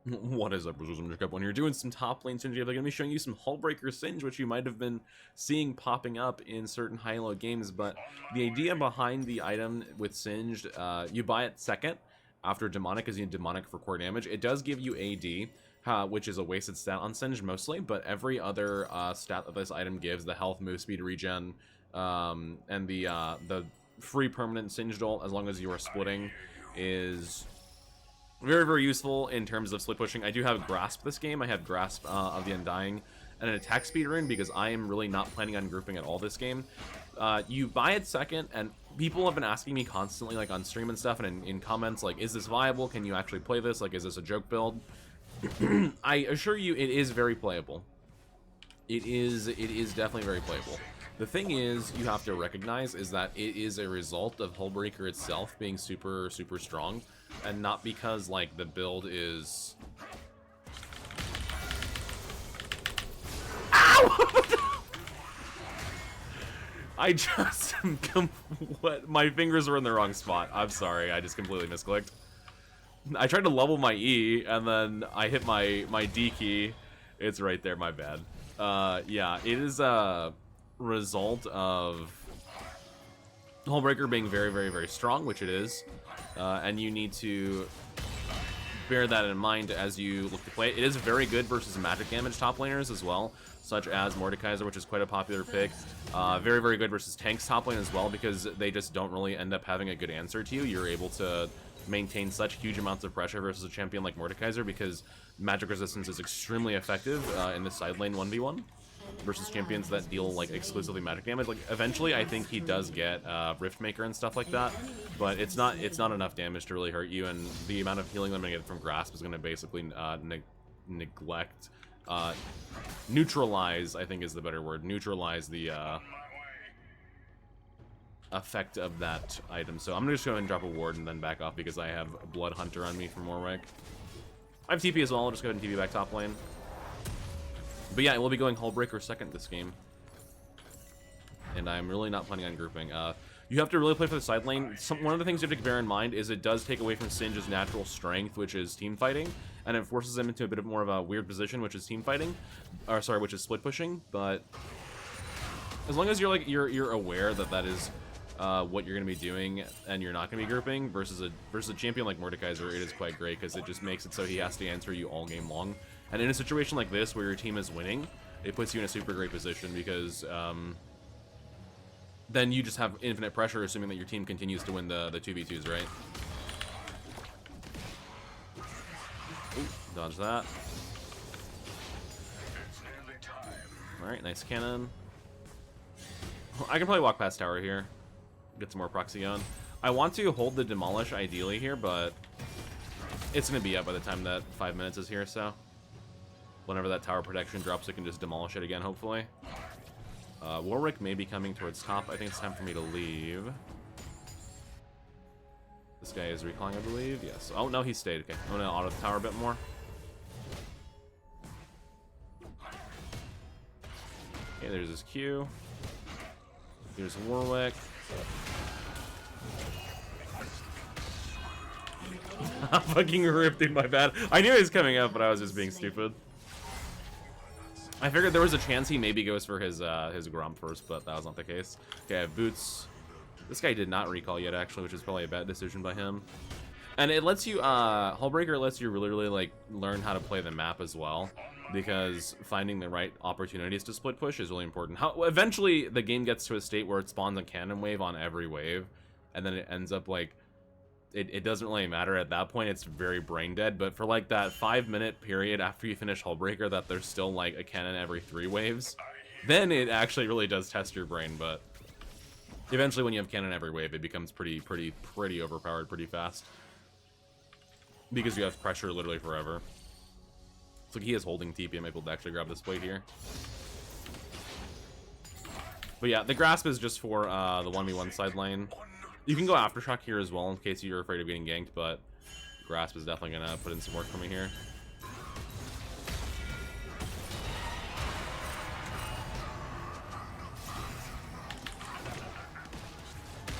What is up, Mr. One here, doing some top lane synergy. They're going to be showing you some hullbreaker Singe, which you might have been seeing popping up in certain high-low games, but the idea behind the item with Singed, you buy it second after Demonic, because you need Demonic for core damage. It does give you AD, which is a wasted stat on Singe mostly, but every other stat that this item gives, the health, move speed, regen, and the free permanent Singed ult, as long as you are splitting, is very, very useful in terms of split pushing. I do have Grasp this game. I have Grasp of the Undying and an attack speed rune because I am really not planning on grouping at all this game. You buy it second, and people have been asking me constantly, like on stream and stuff, and in comments, like, is this viable? Can you actually play this? Like, is this a joke build? I assure you, it is very playable. It is definitely very playable. The thing is, you have to recognize is that it is a result of hullbreaker itself being super, super strong, and not because, like, the build is... Ow! I just... what? My fingers were in the wrong spot. I'm sorry, I just completely misclicked. I tried to level my E, and then I hit my D key. It's right there, my bad. Yeah, it is a result of hullbreaker being very, very, very strong, which it is, and you need to bear that in mind as you look to play it. It is very good versus magic damage top laners as well, such as Mordekaiser, which is quite a popular pick. Very, very good versus tanks top lane as well, because they just don't really end up having a good answer to you. You're able to maintain such huge amounts of pressure versus a champion like Mordekaiser, because magic resistance is extremely effective in the side lane 1v1 versus champions that deal like exclusively magic damage. Like eventually I think he does get Riftmaker and stuff like that, but it's not enough damage to really hurt you, and the amount of healing I'm gonna get from Grasp is gonna basically neutralize, I think is the better word, neutralize the effect of that item. So I'm gonna just go and drop a ward and then back off because I have Blood Hunter on me from Warwick. I have TP as well. I'll just go ahead and TP back top lane. But yeah, we'll be going hullbreaker second this game, and I'm really not planning on grouping. You have to really play for the side lane. One of the things you have to bear in mind is it does take away from Singe's natural strength, which is team fighting, and it forces him into a bit of more of a weird position, which is team fighting, or sorry, which is split pushing. But as long as you're like you're aware that that is what you're going to be doing, and you're not going to be grouping versus a champion like Mordekaiser, it is quite great because it just makes it so he has to answer you all game long. And in a situation like this where your team is winning, it puts you in a super great position because then you just have infinite pressure, assuming that your team continues to win the 2v2s, right? Ooh, dodge that. Alright, nice cannon. I can probably walk past tower here. Get some more proxy on. I want to hold the demolish ideally here, but it's going to be up by the time that 5 minutes is here, so whenever that tower protection drops, we can just demolish it again, hopefully. Warwick may be coming towards top. I think it's time for me to leave. This guy is recalling, I believe. Yes. Oh, no, he stayed. Okay. I'm going to auto the tower a bit more. Okay, there's his Q. Here's Warwick. Fucking ripped in, my bad. I knew he was coming up, but I was just being stupid. I figured there was a chance he maybe goes for his Gromp first, but that was not the case. Okay, I have Boots. This guy did not recall yet, actually, which is probably a bad decision by him. And it lets you, hullbreaker lets you really, really, like, learn how to play the map as well, because finding the right opportunities to split push is really important. Eventually, the game gets to a state where it spawns a cannon wave on every wave, and then it ends up, like, it doesn't really matter at that point. It's very brain dead, but for like that 5-minute period after you finish hullbreaker that there's still like a cannon every 3 waves, then it actually really does test your brain. But eventually when you have cannon every wave, it becomes pretty overpowered pretty fast, because you have pressure literally forever. So he is holding TP. I'm able to actually grab this plate here. But yeah, the grasp is just for the 1v1 side lane. You can go Aftershock here as well in case you're afraid of getting ganked, but Grasp is definitely going to put in some work for me here.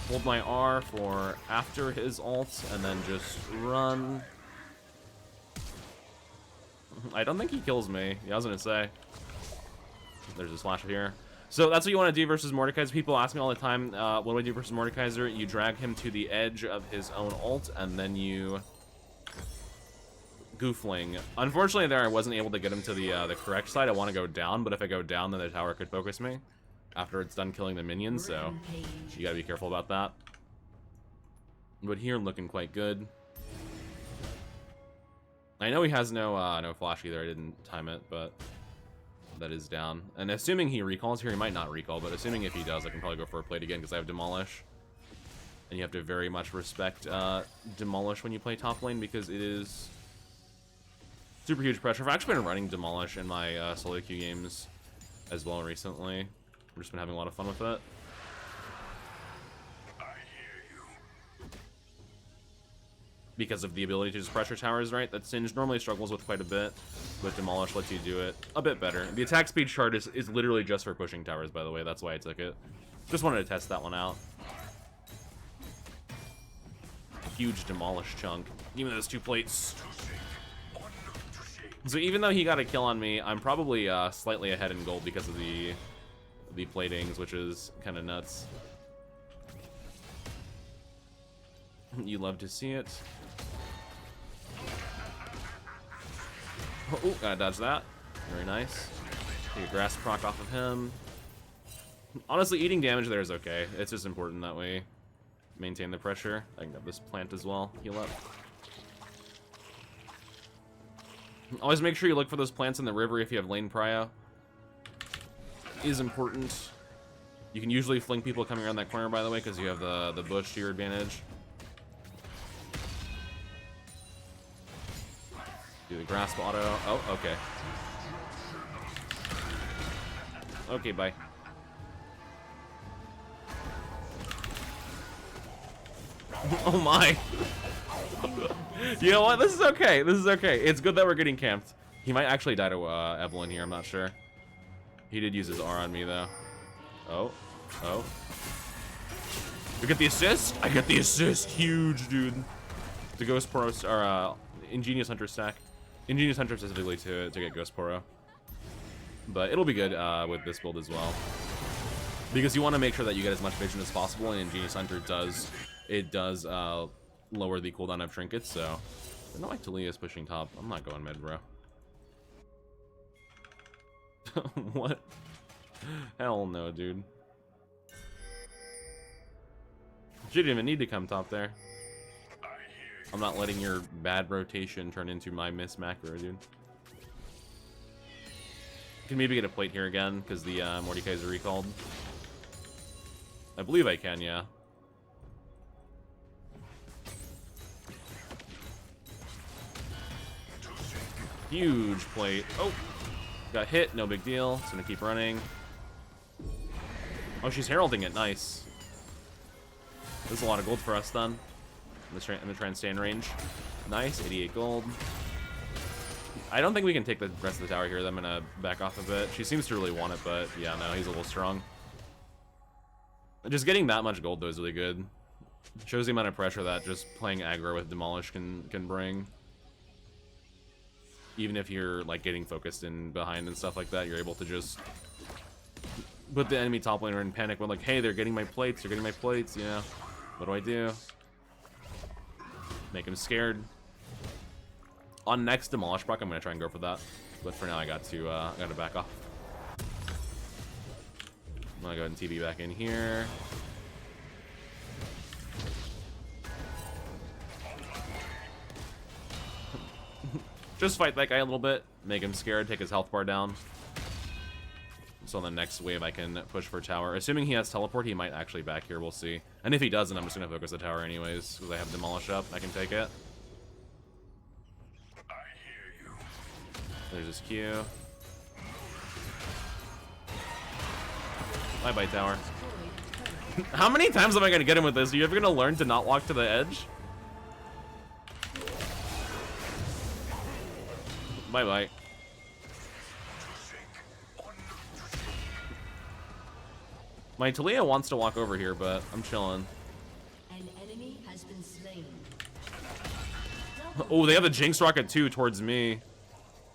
Hold my R for after his ult, and then just run. I don't think he kills me. Yeah, I was gonna say. There's a slash here. So that's what you want to do versus Mordekaiser. People ask me all the time, what do I do versus Mordekaiser? You drag him to the edge of his own ult, and then you goofling. Unfortunately, there I wasn't able to get him to the correct side. I want to go down, but if I go down, then the tower could focus me after it's done killing the minions. So you gotta be careful about that. But here, looking quite good. I know he has no flash either. I didn't time it, but that is down. And assuming he recalls here, he might not recall, but assuming if he does, I can probably go for a plate again because I have Demolish. And you have to very much respect Demolish when you play top lane because it is super huge pressure. I've actually been running Demolish in my solo queue games as well recently. I've just been having a lot of fun with it. Because of the ability to just pressure towers, right? That Singed normally struggles with quite a bit, but Demolish lets you do it a bit better. The attack speed chart is literally just for pushing towers, by the way. That's why I took it. Just wanted to test that one out. Huge Demolish chunk. Even those 2 plates. So even though he got a kill on me, I'm probably slightly ahead in gold because of the platings, which is kind of nuts. You love to see it. Oh, gotta dodge that. Very nice. Take a grass proc off of him. Honestly, eating damage there is okay. It's just important that we maintain the pressure. I can grab this plant as well. Heal up. Always make sure you look for those plants in the river if you have lane prio. Is important. You can usually fling people coming around that corner, by the way, because you have the bush to your advantage. Do the grasp auto. Oh, okay. Okay, bye. Oh my. You know what? This is okay. This is okay. It's good that we're getting camped. He might actually die to Evelyn here. I'm not sure. He did use his R on me, though. Oh. Oh. You get the assist? I get the assist. Huge, dude. The Ghost Poro, or Ingenious Hunter stack. Ingenious Hunter specifically to get Ghost Poro. But it'll be good with this build as well. Because you want to make sure that you get as much vision as possible, and Ingenious Hunter does lower the cooldown of trinkets, so I know like Talia is pushing top. I'm not going mid, bro. What? Hell no, dude. She didn't even need to come top there. I'm not letting your bad rotation turn into my miss macro, dude. Can maybe get a plate here again, because the Mordekaiser recalled. I believe I can, yeah. Huge plate. Oh, got hit. No big deal. It's gonna keep running. Oh, she's heralding it. Nice. There's a lot of gold for us then. In the Transstand range. Nice. 88 gold. I don't think we can take the rest of the tower here. I'm gonna back off a bit. She seems to really want it, but yeah, no, he's a little strong. Just getting that much gold though is really good. Shows the amount of pressure that just playing aggro with Demolish can bring. Even if you're like getting focused in behind and stuff like that, you're able to just put the enemy top laner in panic when like, hey, they're getting my plates, you know? What do I do? Make him scared. On next Demolish proc, I'm gonna try and go for that. But for now I gotta back off. I'm gonna go ahead and TB back in here. Just fight that guy a little bit, make him scared, take his health bar down. So on the next wave I can push for tower. Assuming he has teleport, he might actually back here, we'll see. And if he doesn't, I'm just gonna focus the tower anyways, because I have Demolish up, I can take it. There's his Q. Bye-bye, tower. How many times am I gonna get him with this? Are you ever gonna learn to not walk to the edge? Bye-bye. My Talia wants to walk over here, but I'm chilling. An enemy has been slain. Oh, they have a Jinx rocket too towards me.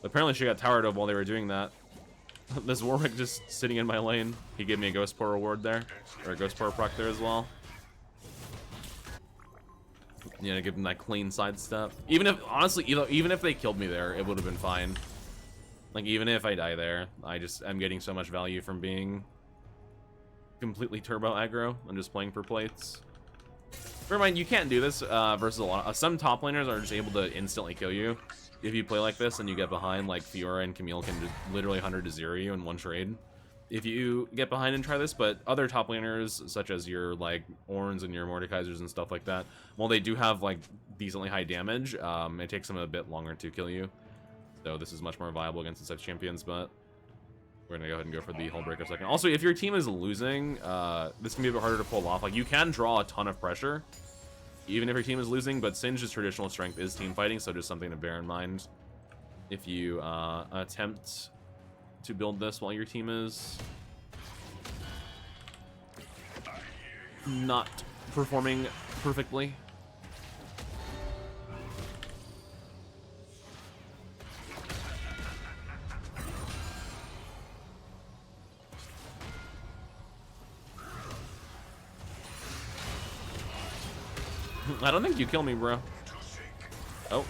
Apparently she got towered up while they were doing that. This Warwick just sitting in my lane. He gave me a Ghost Pour reward there. Or a Ghost Pour proc there as well. Yeah, to give him that clean sidestep. Even if, honestly, even if they killed me there, it would have been fine. Like, even if I die there, I'm getting so much value from being completely turbo aggro. I'm just playing for plates. Bear in mind, you can't do this versus a lot. Some top laners are just able to instantly kill you. If you play like this and you get behind, like Fiora and Camille can just literally 100 to 0 you in one trade. If you get behind and try this, but other top laners, such as your like Orns and your Mordekaisers and stuff like that, while they do have like decently high damage, it takes them a bit longer to kill you. So this is much more viable against the such champions, but we're gonna go ahead and go for the hullbreaker second. Also, if your team is losing, this can be a bit harder to pull off. Like, you can draw a ton of pressure, even if your team is losing, but Singe's traditional strength is team fighting, so just something to bear in mind if you attempt to build this while your team is not performing perfectly. I don't think you kill me, bro. Oh.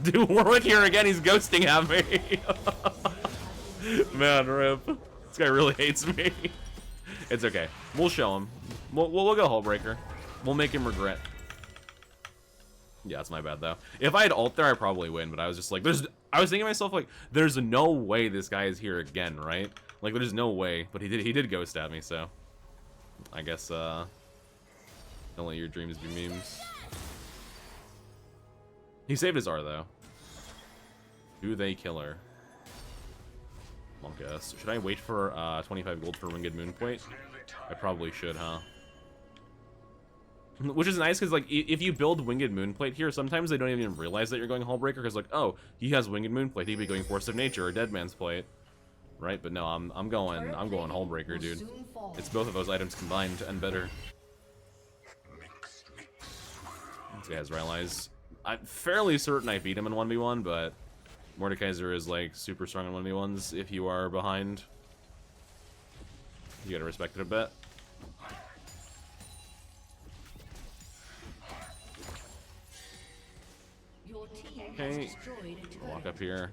Dude, Warwick here again, he's ghosting at me. Man, rip. This guy really hates me. It's okay. We'll show him. We'll go hullbreaker. We'll make him regret. Yeah, it's my bad, though. If I had ult there, I probably win, but I was just like, I was thinking to myself, like, there's no way this guy is here again, right? Like, there's no way. But he did ghost at me, so I guess, don't let your dreams be memes. He saved his R, though. Do they kill her? Monkus. Should I wait for 25 gold for Winged Moonplate? I probably should, huh? Which is nice, because, like, if you build Winged Moonplate here, sometimes they don't even realize that you're going Hullbreaker, because, like, oh, he has Winged Moonplate, he'd be going Force of Nature or Dead Man's Plate. Right? But no, I'm going Hullbreaker, dude. It's both of those items combined and better. This guy has Rylai's. I'm fairly certain I beat him in 1v1, but Mordekaiser is like super strong in 1v1s if you are behind. You gotta respect it a bit. Okay, walk up here.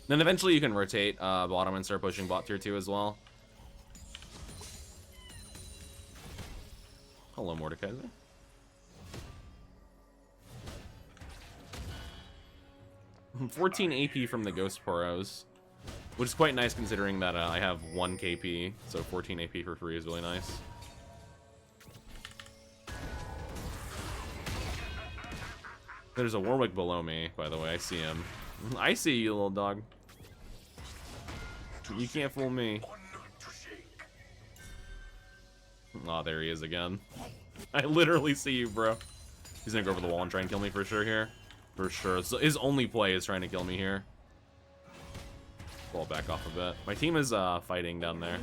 Then eventually you can rotate bottom and start pushing bot tier 2 as well. Hello, Mordekaiser. I'm 14 AP from the Ghost Poros, which is quite nice considering that I have 1 KP, so 14 AP for free is really nice. There's a Warwick below me, by the way. I see him. I see you, little dog. You can't fool me. Aw, there he is again. I literally see you, bro. He's gonna go over the wall and try and kill me for sure here. For sure. So his only play is trying to kill me here. Fall back off a bit. My team is fighting down there.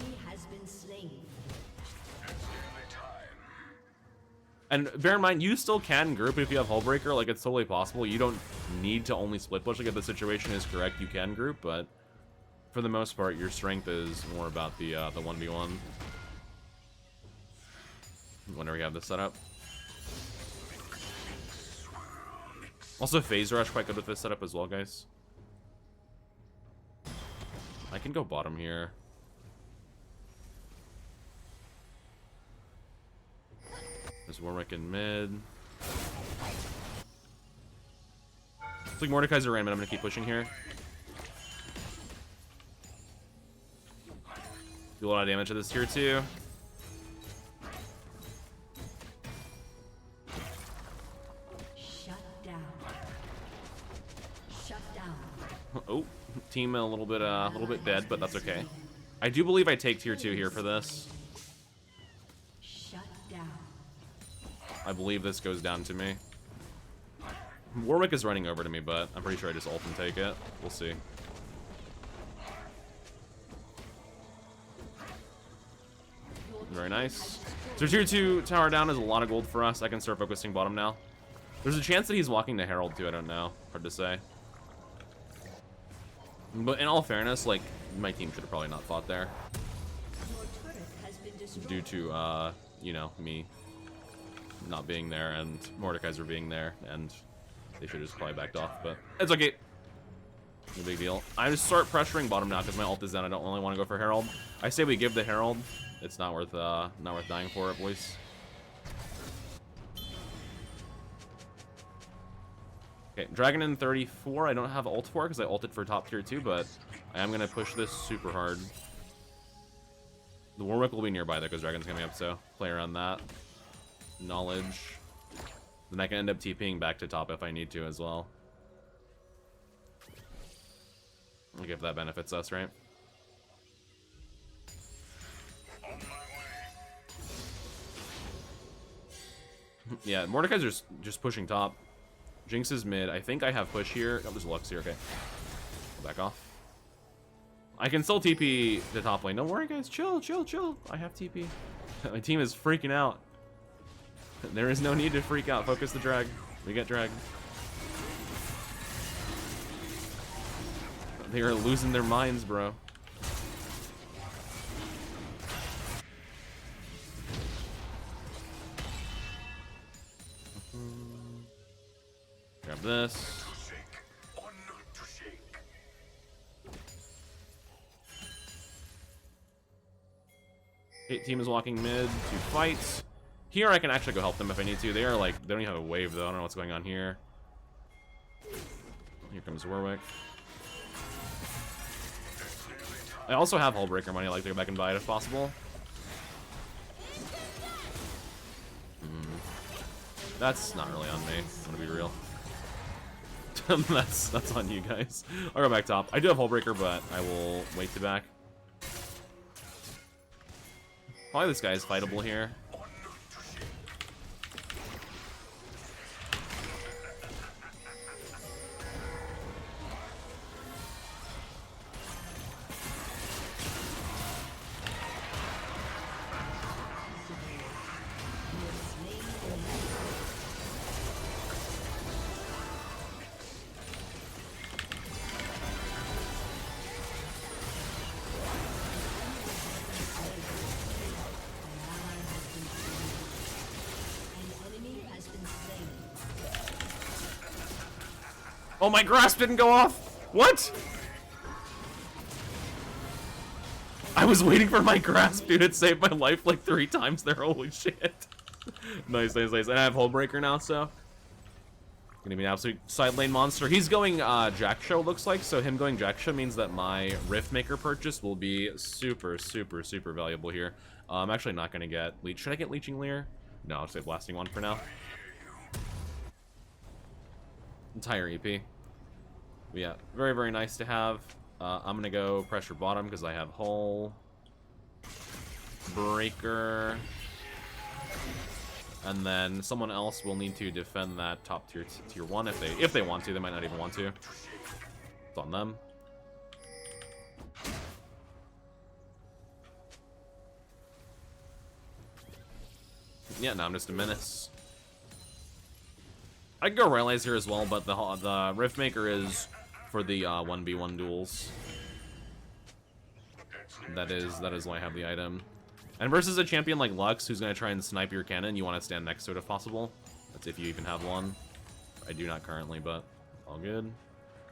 And bear in mind, you still can group if you have Hullbreaker. Like, it's totally possible. You don't need to only split push. Like, if the situation is correct, you can group. But for the most part, your strength is more about the 1v1. Whenever you have this set up. Also, Phase Rush quite good with this setup as well, guys. I can go bottom here. There's Warwick in mid. It's like Mordekaiser ran, but I'm gonna keep pushing here. Do a lot of damage to this tier 2. Oh, team a little bit dead, but that's okay. I do believe I take tier 2 here for this. I believe this goes down to me. Warwick is running over to me, but I'm pretty sure I just ult and take it. We'll see. Very nice. So tier 2 tower down is a lot of gold for us. I can start focusing bottom now. There's a chance that he's walking to Herald too, I don't know. Hard to say. But in all fairness, like, my team should have probably not fought there. Your turret has been destroyed. Due to, you know, me not being there and Mordekaiser being there, and they should have just probably backed off, but it's okay. No big deal. I just start pressuring bottom now because my ult is down. I don't really want to go for Herald. I say we give the Herald. It's not worth dying for it, boys. Okay, Dragon in 34. I don't have ult for because I ulted for top tier 2, but I am gonna push this super hard. The Warwick will be nearby though because Dragon's coming up, so play around that. Knowledge. Then I can end up TPing back to top if I need to as well. Like if that benefits us, right? Yeah, Mordekaiser's just pushing top. Jinx is mid. I think I have push here. Oh, there's Lux here. Okay. Go back off. I can still TP the top lane. Don't worry, guys. Chill, chill, chill. I have TP. My team is freaking out. There is no need to freak out. Focus the drag. We get drag. They are losing their minds, bro. Grab this. Okay, team is walking mid to fight. Here I can actually go help them if I need to. They are like, they don't even have a wave though. I don't know what's going on here. Here comes Warwick. I also have hullbreaker money. I like to go back and buy it if possible. That's not really on me. I'm gonna be real. that's on you guys. I'll go back top. I do have hullbreaker, but I will wait to back. Probably this guy is fightable here. Oh, my grasp didn't go off! What? I was waiting for my grasp, dude. It saved my life like 3 times there. Holy shit. Nice, nice, nice. And I have hullbreaker now, so gonna be an absolute side lane monster. He's going Jack Show, looks like, so him going Jack Show means that my Riftmaker purchase will be super, super, super valuable here. I'm actually not gonna get Leech. Should I get Leeching Leer? No, I'll save Blasting One for now. Entire EP. But yeah, very, very nice to have. I'm gonna go pressure bottom because I have hull breaker, and then someone else will need to defend that top tier 1 if they want to. They might not even want to. It's on them. Yeah, no, I'm just a menace. I could go Relays here as well, but the Riftmaker is for the 1v1 duels. That is why I have the item. And versus a champion like Lux, who's going to try and snipe your cannon, you want to stand next to it if possible. That's if you even have one. I do not currently, but all good.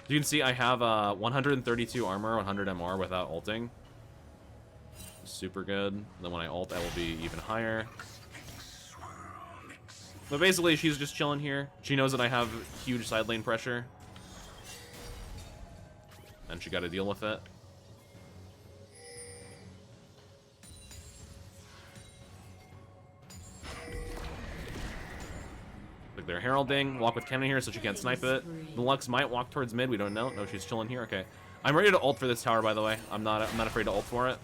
You can see I have 132 armor, 100 MR without ulting. Super good. And then when I ult, I will be even higher. But basically, she's just chilling here. She knows that I have huge side lane pressure. And she got to deal with it. Like they're heralding. Walk with cannon here so she can't snipe it. The Lux might walk towards mid. We don't know. No, she's chilling here. Okay. I'm ready to ult for this tower, by the way. I'm not afraid to ult for it.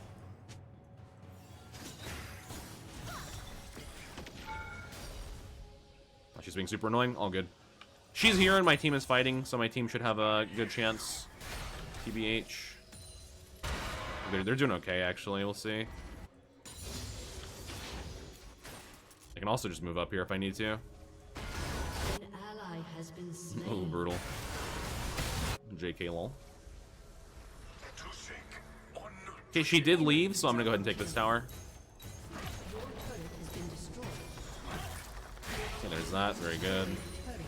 She's being super annoying. All good. She's here and my team is fighting, so my team should have a good chance. TBH. They're doing okay, actually. We'll see. I can also just move up here if I need to. An ally has been slain. Oh, brutal. JK lol. Okay, she did leave, so I'm gonna go ahead and take this tower. Your turret has been destroyed. Okay, there's that. Very good. Turret.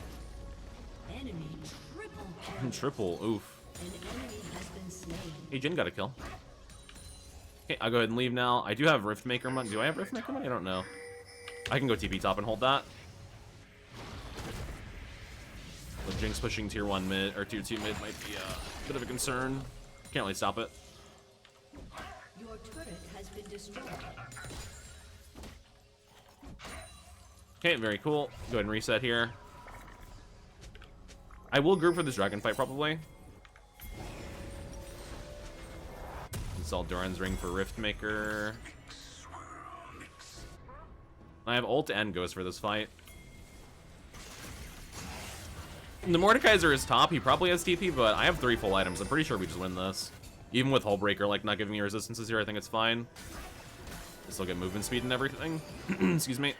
Enemy triple kill. Triple. Oof. An enemy has been slain. Hey, Jin got a kill. Okay, I'll go ahead and leave now. I do have Riftmaker money. Do I have Riftmaker money? I don't know. I can go TP top and hold that. The Jinx pushing tier 1 mid, or tier 2 mid might be a bit of a concern. Can't really stop it. Your turret has been destroyed. Okay, very cool. Go ahead and reset here. I will group for this dragon fight probably. Install Doran's ring for Riftmaker. I have ult and Ghost for this fight. The Mordekaiser is top. He probably has TP, but I have 3 full items. I'm pretty sure we just win this. Even with Hullbreaker, like, not giving me resistances here, I think it's fine. I still get movement speed and everything. Excuse me.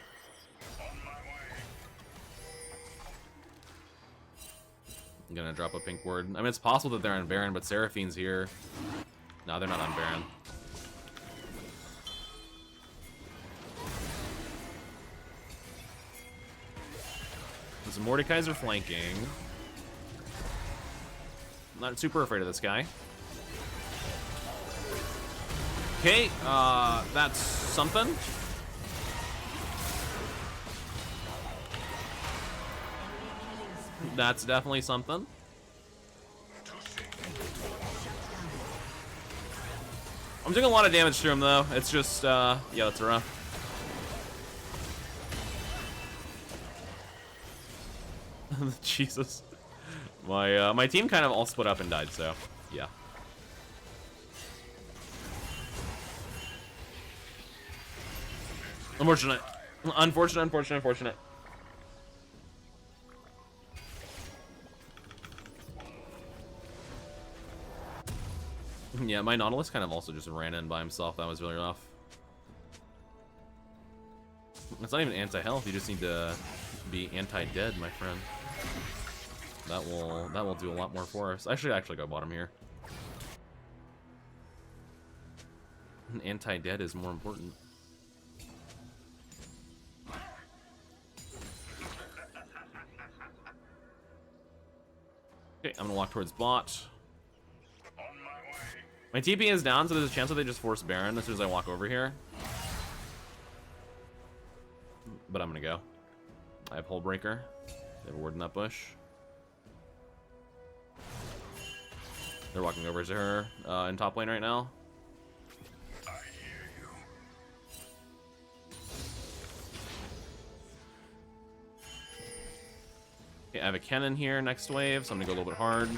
I'm gonna drop a pink ward. I mean, it's possible that they're on Baron, but Seraphine's here. No, they're not on Baron. There's a Mordekaiser flanking. Not super afraid of this guy. Okay, that's something. That's definitely something. I'm doing a lot of damage to him though. It's just, yeah, that's rough. Jesus. My team kind of all split up and died, so yeah. Unfortunate. Unfortunate. Yeah, my Nautilus kind of also just ran in by himself. That was really rough. It's not even anti-health. You just need to be anti-dead, my friend. That will do a lot more for us. I should actually go bottom here. Anti-dead is more important. Okay, I'm gonna walk towards bot. My TP is down, so there's a chance that they just force Baron as soon as I walk over here. But I'm gonna go. I have Hullbreaker. They have a ward in that bush. They're walking over to her in top lane right now. Okay, I have a cannon here next wave, so I'm gonna go a little bit hard.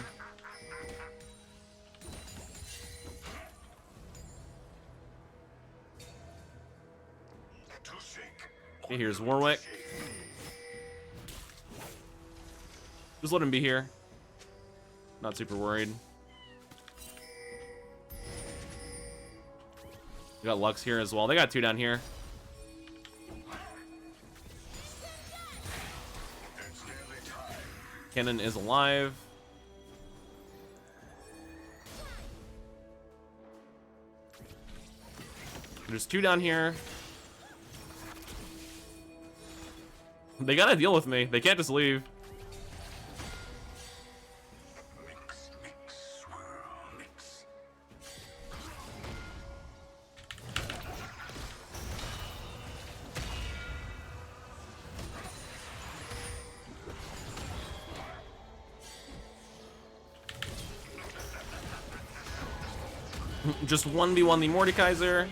Okay, here's Warwick. Just let him be here. Not super worried. We got Lux here as well. They got 2 down here. Cannon is alive. There's 2 down here. They gotta deal with me. They can't just leave. Just 1v1 the Mordekaiser.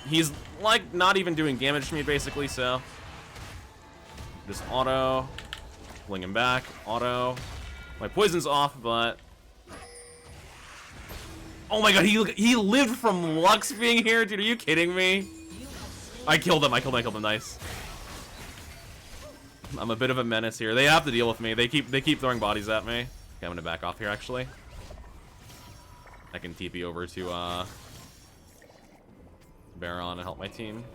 He's like not even doing damage to me basically, so just auto, fling him back, auto. My poison's off, but oh my god, he lived from Lux being here, dude. Are you kidding me? I killed him. I killed him. Nice. I'm a bit of a menace here. They have to deal with me. They keep throwing bodies at me. Okay, I'm gonna back off here actually. I can TP over to Baron and help my team.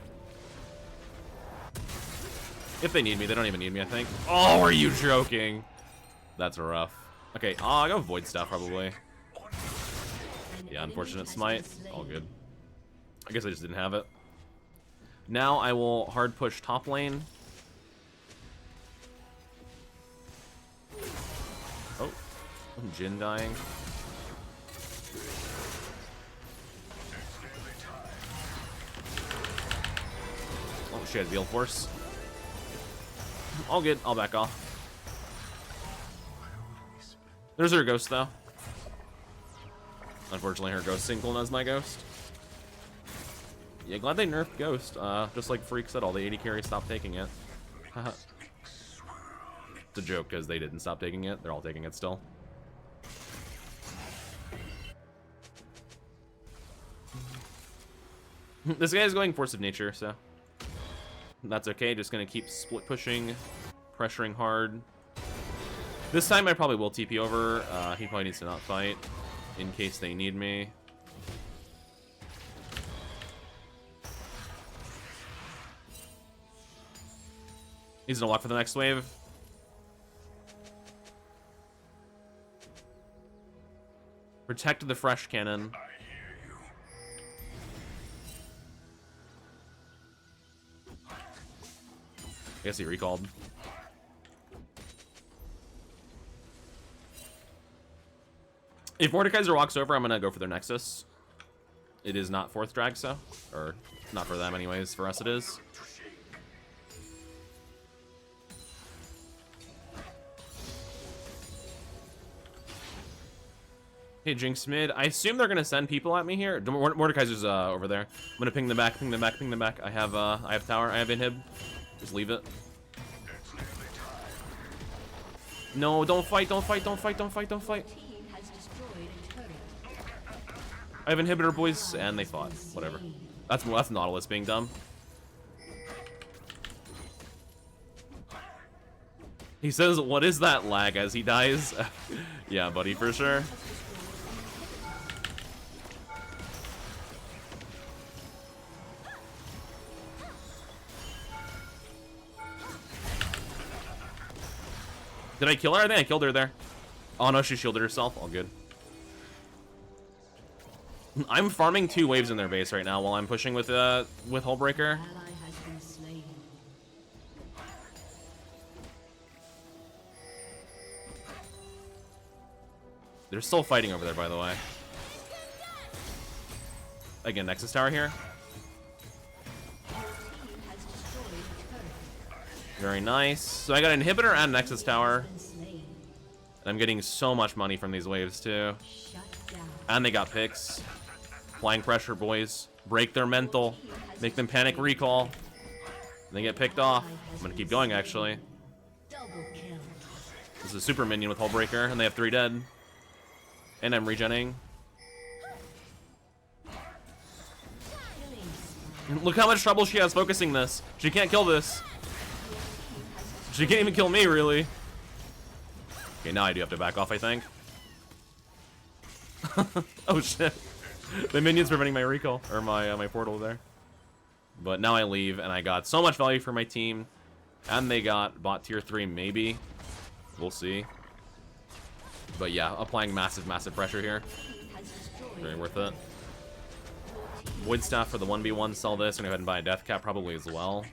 If they need me, they don't even need me, I think. Oh, are you joking? That's rough. Okay, I'll go Void Staff, probably. Yeah, unfortunate smite. All good. I guess I just didn't have it. Now I will hard push top lane. Oh, Jhin dying. Oh, she had Veil Force. All good, I'll back off. There's her ghost, though. Unfortunately, her ghost singled as my ghost. Yeah, glad they nerfed Ghost. Just like Freak said, all the 80 carries stopped taking it. It's a joke, because they didn't stop taking it. They're all taking it still. This guy is going Force of Nature, so that's okay. Just gonna keep split pushing, pressuring hard. This time I probably will TP over. He probably needs to not fight in case they need me. He's gonna walk for the next wave. Protect the fresh cannon. I guess he recalled. If Mordekaiser walks over, I'm gonna go for their Nexus. It is not 4th drag, so. Or, not for them anyways, for us it is. Hey, Jinx mid. I assume they're gonna send people at me here. Mordekaiser's over there. I'm gonna ping them back, ping them back, ping them back. I have tower, I have inhib. Just leave it. No, don't fight, don't fight, don't fight, don't fight, don't fight. I have inhibitor, boys, and they fought. Whatever. That's Nautilus being dumb. He says, "What is that lag?" as he dies. Yeah, buddy, for sure. Did I kill her? I think I killed her there. Oh no, she shielded herself. All good. I'm farming 2 waves in their base right now while I'm pushing with hullbreaker. They're still fighting over there, by the way. Again, Nexus Tower here. Very nice. So I got an inhibitor and Nexus Tower. And I'm getting so much money from these waves, too. And they got picks. Applying pressure, boys. Break their mental. Make them panic recall. And they get picked off. I'm gonna keep going, actually. This is a super minion with Hullbreaker, and they have 3 dead. And I'm regenning. Look how much trouble she has focusing this. She can't kill this. She can't even kill me, really. Okay, now I do have to back off, I think. Oh, shit. The minion's preventing my recall, or my portal there. But now I leave, and I got so much value for my team. And they got bot tier 3, maybe. We'll see. But yeah, applying massive, massive pressure here. Very worth it. Void Staff for the 1v1, sell this, and go ahead and buy a Death Cap probably as well.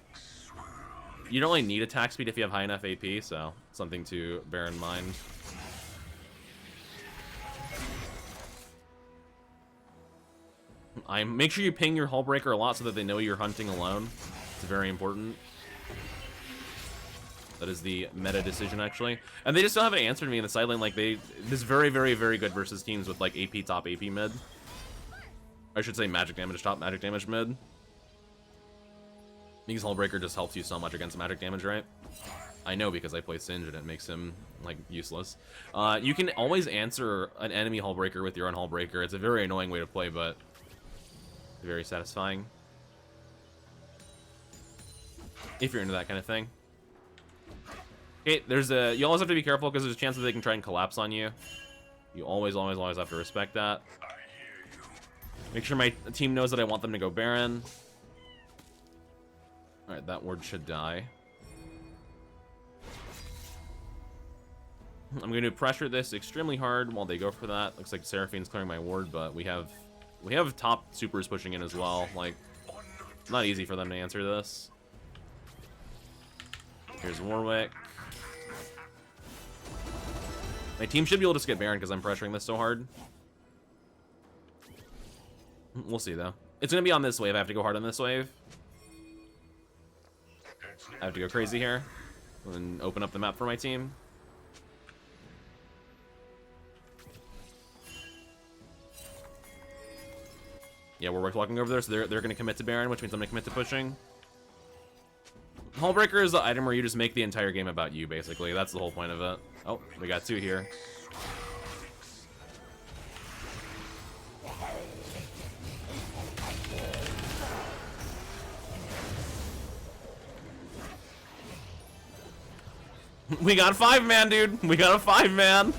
You don't really need attack speed if you have high enough AP, so something to bear in mind. Make sure you ping your Hullbreaker a lot so that they know you're hunting alone. It's very important. That is the meta decision, actually. And they just don't have an answer to me in the sideline. Like, this is very, very, very good versus teams with, like, AP top, AP mid. I should say magic damage top, magic damage mid. Because Hullbreaker just helps you so much against magic damage, right? I know because I play Singed and it makes him, like, useless. You can always answer an enemy Hullbreaker with your own Hullbreaker. It's a very annoying way to play, but very satisfying. If you're into that kind of thing. Okay, you always have to be careful because there's a chance that they can try and collapse on you. You always, always, always have to respect that. Make sure my team knows that I want them to go Baron. Alright, that ward should die. I'm going to pressure this extremely hard while they go for that. Looks like Seraphine's clearing my ward, but we have top supers pushing in as well. Like, not easy for them to answer this. Here's Warwick. My team should be able to skip Baron because I'm pressuring this so hard. We'll see, though. It's going to be on this wave. I have to go hard on this wave. I have to go crazy here and open up the map for my team. Yeah, we're walking over there, so they're going to commit to Baron, which means I'm going to commit to pushing. Hullbreaker is the item where you just make the entire game about you, basically. That's the whole point of it. Oh, we got 2 here. We got a 5-man, dude. We got a 5-man.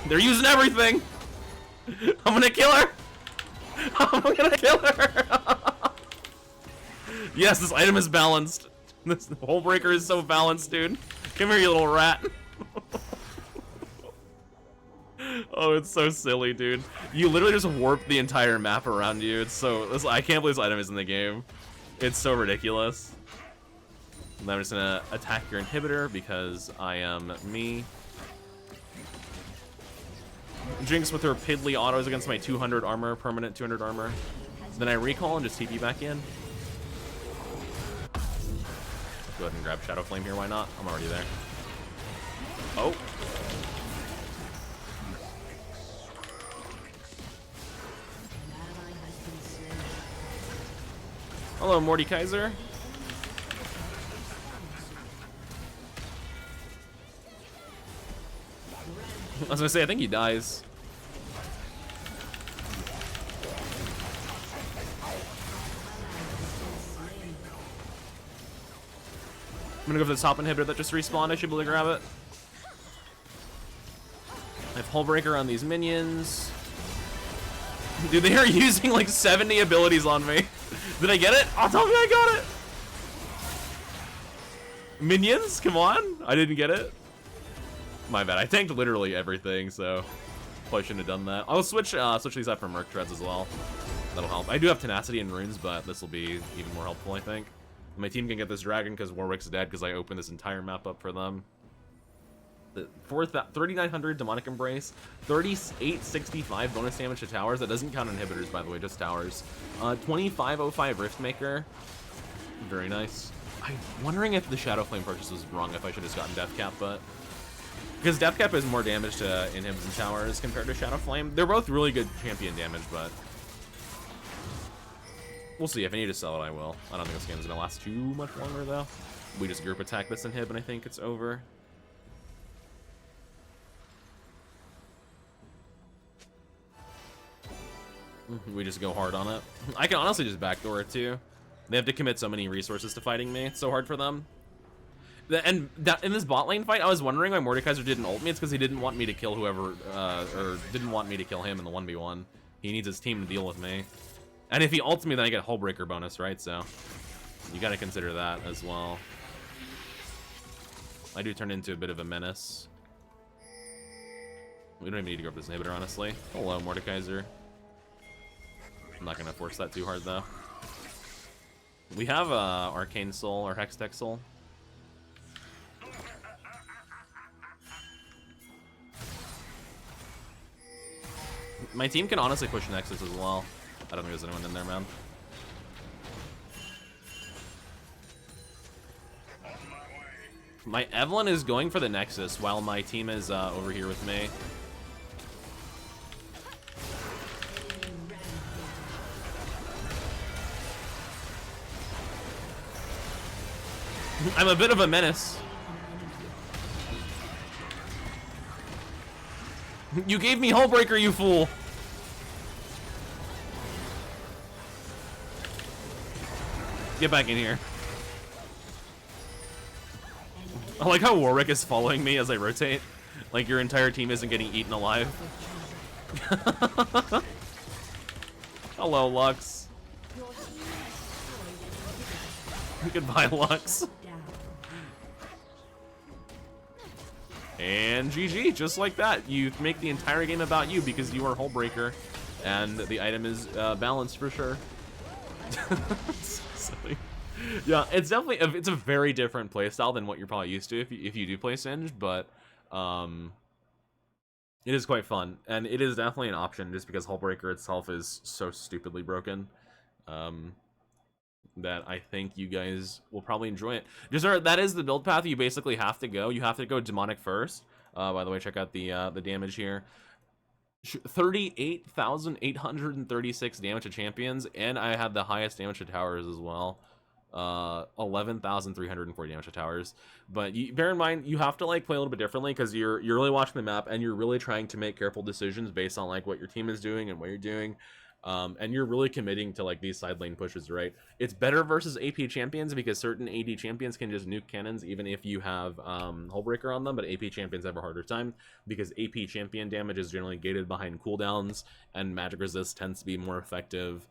They're using everything. I'm gonna kill her. I'm gonna kill her. Yes, this item is balanced. This Hullbreaker is so balanced, dude. Come here, you little rat. Oh, it's so silly, dude. You literally just warp the entire map around you. It's so... I can't believe this item is in the game. It's so ridiculous. And I'm just gonna attack your inhibitor because I am me. Jinx with her piddly autos against my 200 armor, permanent 200 armor. Then I recall and just TP back in. Let's go ahead and grab Shadow Flame here, why not? I'm already there. Oh. Hello, Morty Kaiser. I was gonna say, I think he dies. I'm gonna go for the top inhibitor that just respawned. I should be able to grab it. I have Hullbreaker on these minions. Dude, they are using like 70 abilities on me. Did I get it? Oh, tell me I got it! Minions? Come on! I didn't get it. My bad. I tanked literally everything, so probably shouldn't have done that. I'll switch these out for Merc Treads as well. That'll help. I do have Tenacity and Runes, but this will be even more helpful, I think. My team can get this dragon because Warwick's dead because I opened this entire map up for them. The 3,900 Demonic Embrace, 3865 bonus damage to towers. That doesn't count inhibitors, by the way, just towers. 2505 Riftmaker. Very nice. I'm wondering if the Shadow Flame purchase was wrong, if I should have gotten Death Cap, but... Because Death Cap is more damage to inhibs and towers compared to Shadow Flame. They're both really good champion damage, but... We'll see. If I need to sell it, I will. I don't think this game is going to last too much longer, though. We just group attack this inhib, and I think it's over. We just go hard on it. I can honestly just backdoor it, too. They have to commit so many resources to fighting me. It's so hard for them. And in this bot lane fight, I was wondering why Mordekaiser didn't ult me. It's because he didn't want me to kill whoever, or didn't want me to kill him in the 1v1. He needs his team to deal with me. And if he ults me, then I get Hullbreaker bonus, right? So, you gotta consider that as well. I do turn into a bit of a menace. We don't even need to go for this inhibitor, honestly. Hello, Mordekaiser. I'm not gonna force that too hard, though. We have Arcane Soul or Hextech Soul. My team can honestly push Nexus as well. I don't think there's anyone in there, man. My Evelynn is going for the Nexus while my team is over here with me. I'm a bit of a menace. You gave me Hullbreaker, you fool! Get back in here. I like how Warwick is following me as I rotate. Like your entire team isn't getting eaten alive. Hello, Lux. Goodbye, Lux. Down. And GG, just like that. You make the entire game about you because you are Hullbreaker, and the item is balanced for sure. So silly. Yeah, it's definitely it's a very different playstyle than what you're probably used to if you do play Singed, but it is quite fun, and it is definitely an option just because Hullbreaker itself is so stupidly broken. That I think you guys will probably enjoy it. Just that is the build path you basically have to go. You have to go demonic first. By the way, check out the damage here. 38,836 damage to champions, and I had the highest damage to towers as well. 11,340 damage to towers. But bear in mind, you have to like play a little bit differently because you're really watching the map and you're really trying to make careful decisions based on like what your team is doing and what you're doing. And you're really committing to like these side lane pushes, right? It's better versus AP champions because certain AD champions can just nuke cannons even if you have Hullbreaker on them, but AP champions have a harder time because AP champion damage is generally gated behind cooldowns, and magic resist tends to be more effective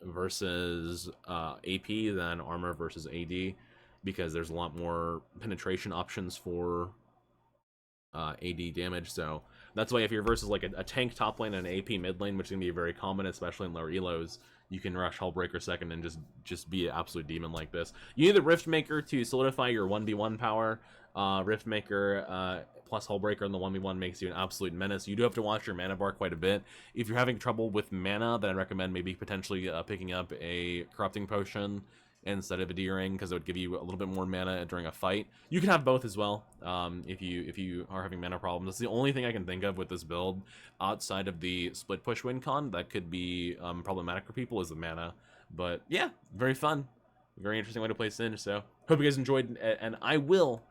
versus AP than armor versus AD because there's a lot more penetration options for AD damage. So that's why if you're versus like a tank top lane and an AP mid lane, which is gonna be very common, especially in lower elos, you can rush Hullbreaker second and just be an absolute demon like this. You need the Riftmaker to solidify your 1v1 power. Riftmaker plus Hullbreaker in the 1v1 makes you an absolute menace. You do have to watch your mana bar quite a bit. If you're having trouble with mana, then I recommend maybe potentially picking up a corrupting potion instead of a D-ring because it would give you a little bit more mana during a fight. You can have both as well if you are having mana problems. That's the only thing I can think of with this build outside of the split push win con that could be problematic for people is the mana. But yeah, very fun, very interesting way to play Singed. So hope you guys enjoyed, and I will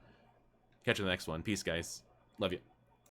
catch you in the next one. Peace, guys. Love you.